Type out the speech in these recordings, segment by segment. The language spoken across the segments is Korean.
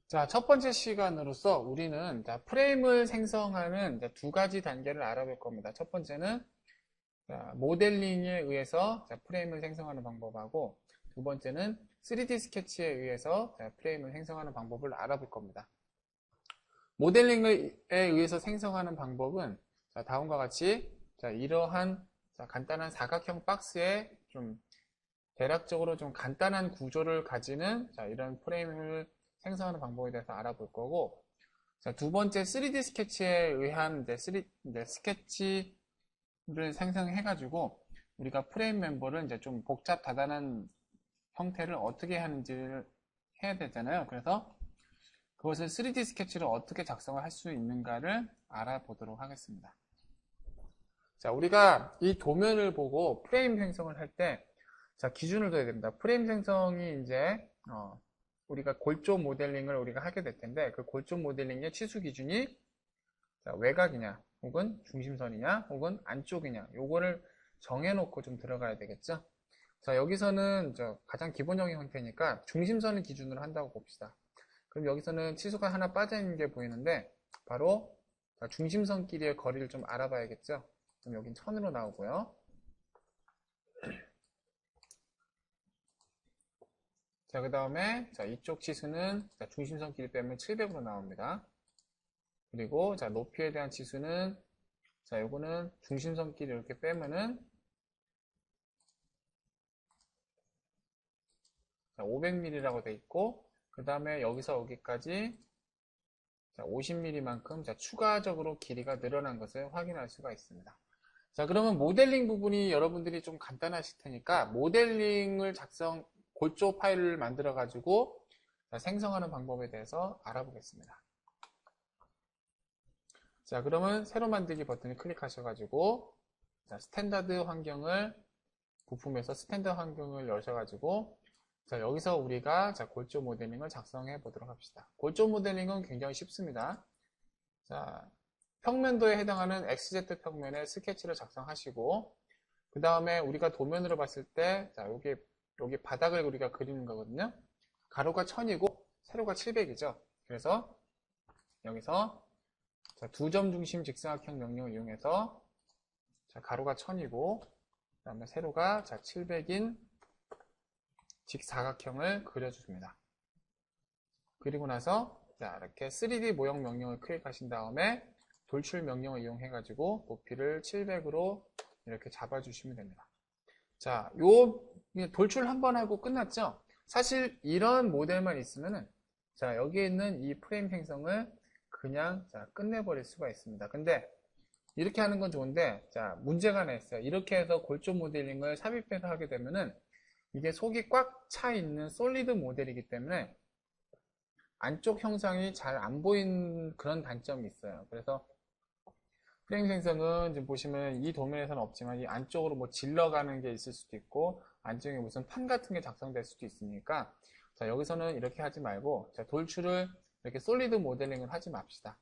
자, 첫 번째 시간으로서 우리는 프레임을 생성하는 두 가지 단계를 알아볼 겁니다. 첫 번째는 모델링에 의해서 프레임을 생성하는 방법하고, 두 번째는 3D 스케치에 의해서 프레임을 생성하는 방법을 알아볼 겁니다. 모델링에 의해서 생성하는 방법은 다음과 같이 이러한 간단한 사각형 박스에 좀 대략적으로 좀 간단한 구조를 가지는 이런 프레임을 생성하는 방법에 대해서 알아볼 거고, 두 번째 3D 스케치에 의한 스케치를 생성해가지고 우리가 프레임 멤버를 이제 좀 복잡 다단한 형태를 어떻게 하는지를 해야 되잖아요. 그래서 그것을 3D 스케치로 어떻게 작성을 할 수 있는가를 알아보도록 하겠습니다. 자, 우리가 이 도면을 보고 프레임 생성을 할 때, 기준을 둬야 됩니다. 프레임 생성이 이제, 우리가 골조 모델링을 우리가 하게 될 텐데, 그 골조 모델링의 치수 기준이 외곽이냐, 혹은 중심선이냐, 혹은 안쪽이냐, 요거를 정해놓고 좀 들어가야 되겠죠? 자, 여기서는 가장 기본적인 형태니까 중심선을 기준으로 한다고 봅시다. 그럼 여기서는 치수가 하나 빠져있는 게 보이는데, 바로 중심선끼리의 거리를 좀 알아봐야겠죠? 그럼 여긴 1000으로 나오고요. 자, 그 다음에 이쪽 치수는 중심선끼리 빼면 700으로 나옵니다. 그리고 높이에 대한 치수는 요거는 중심선끼리 이렇게 빼면은 500mm라고 돼 있고, 그 다음에 여기서 여기까지 50mm만큼 추가적으로 길이가 늘어난 것을 확인할 수가 있습니다. 자, 그러면 모델링 부분이 여러분들이 좀 간단하실 테니까 모델링을 골조 파일을 만들어 가지고 생성하는 방법에 대해서 알아보겠습니다. 자, 그러면 새로 만들기 버튼을 클릭하셔가지고 스탠다드 환경을 부품에서 스탠다드 환경을 여셔가지고 여기서 우리가 골조 모델링을 작성해 보도록 합시다. 골조 모델링은 굉장히 쉽습니다. 자, 평면도에 해당하는 XZ 평면에 스케치를 작성하시고, 그 다음에 우리가 도면으로 봤을 때 여기 바닥을 우리가 그리는 거거든요. 가로가 1000이고 세로가 700이죠. 그래서 여기서 두 점 중심 직사각형 명령을 이용해서 가로가 1000이고 그 다음에 세로가 700인 직사각형을 그려줍니다. 그리고 나서 이렇게 3D 모형 명령을 클릭하신 다음에 돌출 명령을 이용해 가지고 높이를 700으로 이렇게 잡아주시면 됩니다. 자, 요 돌출 한번 하고 끝났죠? 사실 이런 모델만 있으면은 여기에 있는 이 프레임 생성을 그냥 끝내버릴 수가 있습니다. 근데 이렇게 하는 건 좋은데 문제가 하나 있어요. 이렇게 해서 골조 모델링을 삽입해서 하게 되면은 이게 속이 꽉 차 있는 솔리드 모델이기 때문에 안쪽 형상이 잘 안 보이는 그런 단점이 있어요. 그래서 프레임 생성은 지금 보시면 이 도면에서는 없지만 이 안쪽으로 뭐 질러가는 게 있을 수도 있고 안쪽에 무슨 판 같은 게 작성될 수도 있으니까 여기서는 이렇게 하지 말고 돌출을 이렇게 솔리드 모델링을 하지 맙시다.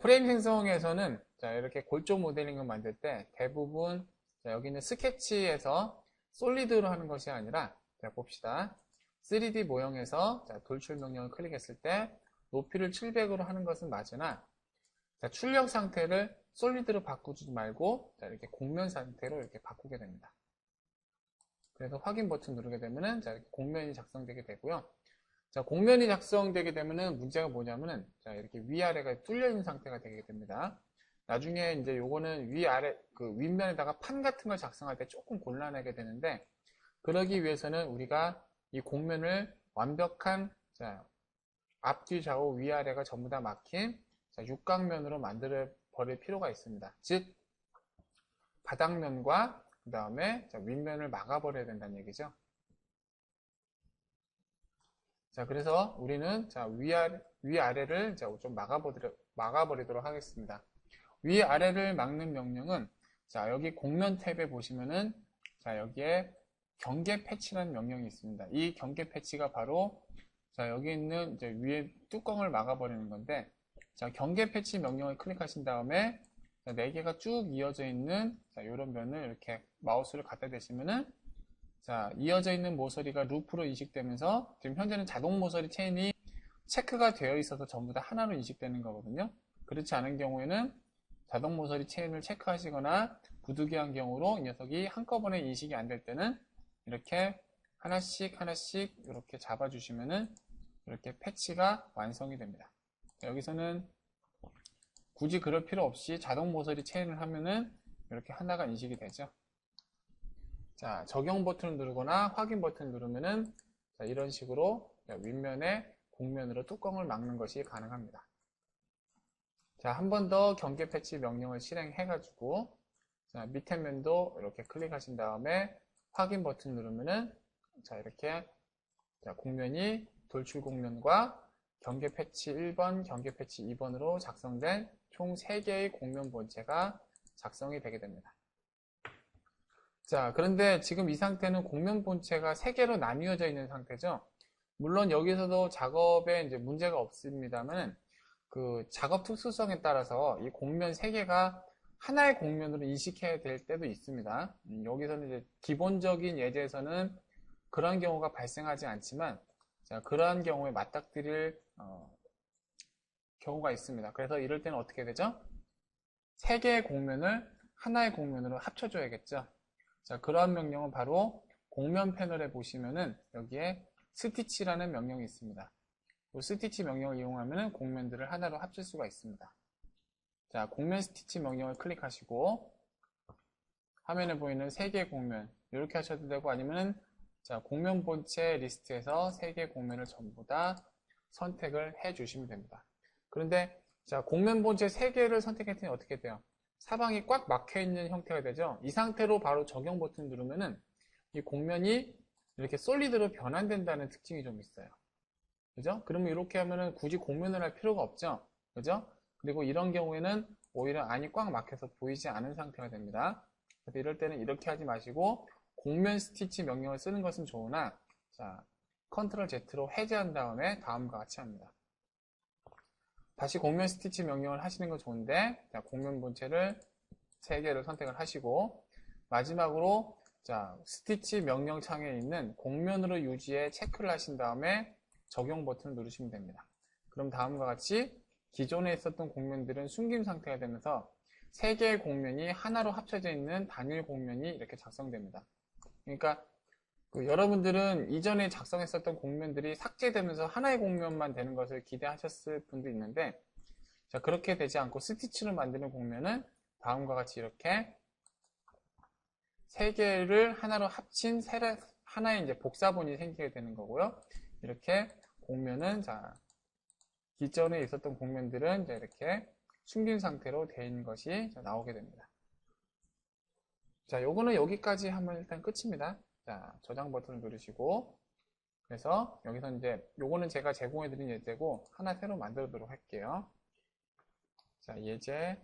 프레임 생성에서는 이렇게 골조 모델링을 만들 때 대부분 여기는 스케치에서 솔리드로 하는 것이 아니라 봅시다. 3D 모형에서 돌출 명령을 클릭했을 때 높이를 700으로 하는 것은 맞으나 출력 상태를 솔리드로 바꾸지 말고 이렇게 곡면 상태로 이렇게 바꾸게 됩니다. 그래서 확인 버튼 누르게 되면은 이렇게 곡면이 작성되게 되고요. 곡면이 작성되게 되면은 문제가 뭐냐면은 이렇게 위아래가 뚫려 있는 상태가 되게 됩니다. 나중에 이제 요거는 위아래 그 윗면에다가 판 같은 걸 작성할 때 조금 곤란하게 되는데 그러기 위해서는 우리가 이 곡면을 완벽한 앞뒤 좌우 위아래가 전부 다 막힌 육각면으로 만들어 버릴 필요가 있습니다. 즉 바닥면과 그 다음에 윗면을 막아버려야 된다는 얘기죠. 그래서 우리는 위아래를 좀 막아버리도록 하겠습니다. 위아래를 막는 명령은 여기 곡면 탭에 보시면은 여기에 경계 패치라는 명령이 있습니다. 이 경계 패치가 바로 여기 있는 위에 뚜껑을 막아버리는 건데 경계 패치 명령을 클릭하신 다음에 4개가 쭉 이어져 있는 이런 면을 이렇게 마우스를 갖다 대시면은 이어져 있는 모서리가 루프로 인식되면서 지금 현재는 자동 모서리 체인이 체크가 되어 있어서 전부 다 하나로 인식되는 거거든요. 그렇지 않은 경우에는 자동 모서리 체인을 체크하시거나 부득이한 경우로 이 녀석이 한꺼번에 인식이 안 될 때는 이렇게 하나씩 하나씩 이렇게 잡아주시면은 이렇게 패치가 완성이 됩니다. 여기서는 굳이 그럴 필요 없이 자동 모서리 체인을 하면은 이렇게 하나가 인식이 되죠. 자, 적용 버튼을 누르거나 확인 버튼을 누르면은 자, 이런 식으로 윗면에 곡면으로 뚜껑을 막는 것이 가능합니다. 자, 한 번 더 경계 패치 명령을 실행해가지고 자, 밑에 면도 이렇게 클릭하신 다음에 확인 버튼 누르면은 자, 이렇게 자, 곡면이 돌출 곡면과 경계 패치 1번, 경계 패치 2번으로 작성된 총 3개의 곡면 본체가 작성이 되게 됩니다. 자, 그런데 지금 이 상태는 곡면 본체가 3개로 나뉘어져 있는 상태죠. 물론 여기서도 작업에 이제 문제가 없습니다만 그 작업 특수성에 따라서 이 곡면 3개가 하나의 곡면으로 인식해야 될 때도 있습니다. 여기서는 이제 기본적인 예제에서는 그런 경우가 발생하지 않지만 자, 그러한 경우에 맞닥뜨릴 경우가 있습니다. 그래서 이럴 때는 어떻게 되죠? 3개의 곡면을 하나의 곡면으로 합쳐줘야겠죠. 자, 그러한 명령은 바로 곡면 패널에 보시면은 여기에 스티치라는 명령이 있습니다. 이 스티치 명령을 이용하면 곡면들을 하나로 합칠 수가 있습니다. 자, 곡면 스티치 명령을 클릭하시고 화면에 보이는 3개의 곡면 이렇게 하셔도 되고 아니면 자, 곡면 본체 리스트에서 3개의 곡면을 전부 다 선택을 해 주시면 됩니다. 그런데 자, 곡면 본체 3개를 선택했더니 어떻게 돼요? 사방이 꽉 막혀 있는 형태가 되죠. 이 상태로 바로 적용 버튼 누르면은 이 곡면이 이렇게 솔리드로 변환된다는 특징이 좀 있어요. 그죠? 그러면 이렇게 하면은 굳이 곡면을 할 필요가 없죠. 그죠? 그리고 이런 경우에는 오히려 안이 꽉 막혀서 보이지 않은 상태가 됩니다. 그래서 이럴 때는 이렇게 하지 마시고 곡면 스티치 명령을 쓰는 것은 좋으나 자, 컨트롤 Z로 해제한 다음에 다음과 같이 합니다. 다시 곡면 스티치 명령을 하시는 건 좋은데 자, 곡면 본체를 3개를 선택을 하시고 마지막으로 자, 스티치 명령 창에 있는 곡면으로 유지에 체크를 하신 다음에 적용 버튼을 누르시면 됩니다. 그럼 다음과 같이 기존에 있었던 곡면들은 숨김 상태가 되면서 3개의 곡면이 하나로 합쳐져 있는 단일 곡면이 이렇게 작성됩니다. 그러니까 여러분들은 이전에 작성했었던 곡면들이 삭제되면서 하나의 곡면만 되는 것을 기대하셨을 분도 있는데 자, 그렇게 되지 않고 스티치로 만드는 곡면은 다음과 같이 이렇게 3개를 하나로 합친 하나의 이제 복사본이 생기게 되는 거고요. 이렇게 곡면은 자, 기존에 있었던 곡면들은 이제 이렇게 숨긴 상태로 되어 있는 것이 나오게 됩니다. 자, 요거는 여기까지 하면 일단 끝입니다. 자, 저장 버튼을 누르시고 그래서 여기서 이제 요거는 제가 제공해 드린 예제고 하나 새로 만들도록 할게요. 자, 예제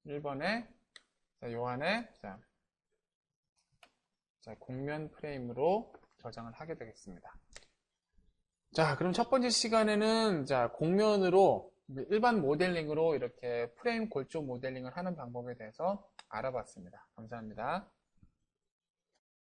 1번에 자, 요 안에 자, 곡면 프레임으로 저장을 하게 되겠습니다. 자, 그럼 첫 번째 시간에는 자, 곡면으로 일반 모델링으로 이렇게 프레임 골조 모델링을 하는 방법에 대해서 알아봤습니다. 감사합니다.